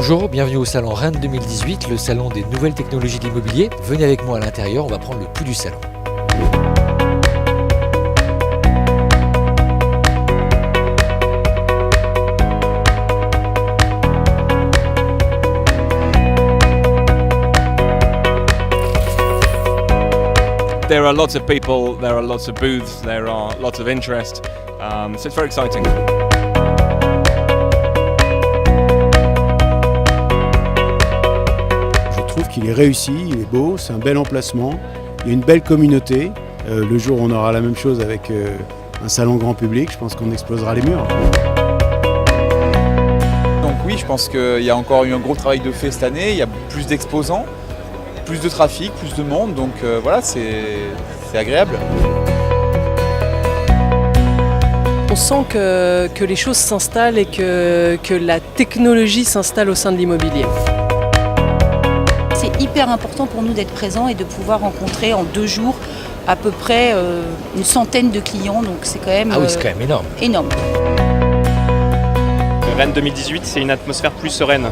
Bonjour, bienvenue au salon Rennes 2018, le salon des nouvelles technologies de l'immobilier. Venez avec moi à l'intérieur, on va prendre le pouls du salon. There are lots of people, there are lots of booths, there are lots of interest, so it's very exciting. Je trouve qu'il est réussi, il est beau, c'est un bel emplacement, il y a une belle communauté. Le jour où on aura la même chose avec un salon grand public, je pense qu'on explosera les murs. Donc oui, je pense qu'il y a encore eu un gros travail de fait cette année, il y a plus d'exposants, plus de trafic, plus de monde, donc voilà, c'est agréable. On sent que les choses s'installent et que la technologie s'installe au sein de l'immobilier. C'est hyper important pour nous d'être présents et de pouvoir rencontrer en 2 jours à peu près une centaine de clients, donc c'est quand même, c'est quand même énorme. énorme. Rennes 2018, c'est une atmosphère plus sereine.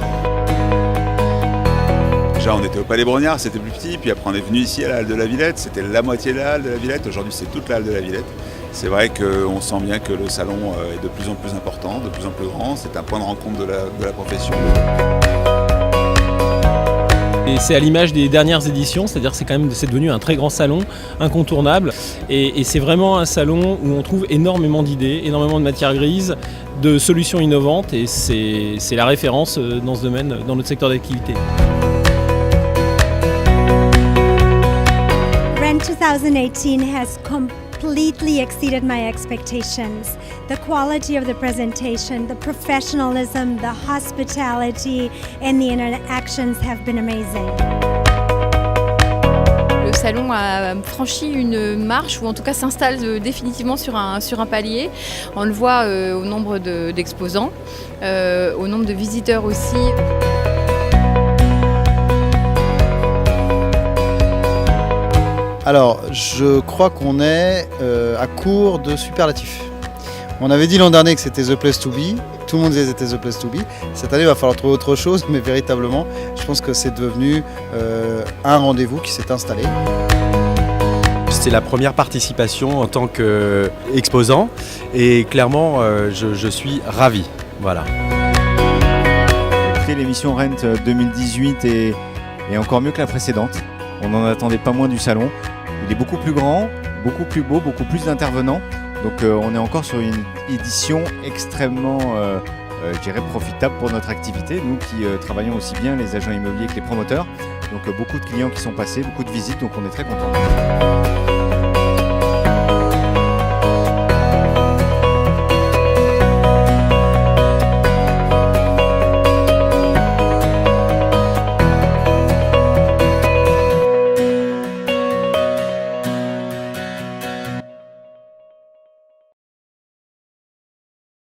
Déjà on était au Palais Brognard, c'était plus petit, puis après on est venu ici à la Halle de la Villette, c'était la moitié de la Halle de la Villette, aujourd'hui c'est toute la Halle de la Villette. C'est vrai qu'on sent bien que le salon est de plus en plus important, de plus en plus grand, c'est un point de rencontre de la profession. Et c'est à l'image des dernières éditions, c'est-à-dire c'est devenu un très grand salon, incontournable, et c'est vraiment un salon où on trouve énormément d'idées, énormément de matières grises, de solutions innovantes, et c'est la référence dans ce domaine, dans notre secteur d'activité. Rennes 2018 has completely exceeded my expectations. The quality of the presentation, the professionalism, the hospitality, and the interactions have been amazing. Le salon a franchi une marche, ou en tout cas s'installe définitivement sur un palier. On le voit au nombre d'exposants, au nombre de visiteurs aussi. Alors, je crois qu'on est à court de superlatifs. On avait dit l'an dernier que c'était The Place to Be, tout le monde disait que c'était The Place to Be. Cette année, il va falloir trouver autre chose, mais véritablement, je pense que c'est devenu un rendez-vous qui s'est installé. C'est la première participation en tant qu'exposant et clairement, je suis ravi. Voilà. Écoutez, l'émission Rennes 2018 est encore mieux que la précédente. On n'en attendait pas moins du salon. Il est beaucoup plus grand, beaucoup plus beau, beaucoup plus d'intervenants. Donc on est encore sur une édition extrêmement profitable pour notre activité. Nous qui travaillons aussi bien les agents immobiliers que les promoteurs. Donc beaucoup de clients qui sont passés, beaucoup de visites, donc on est très contents.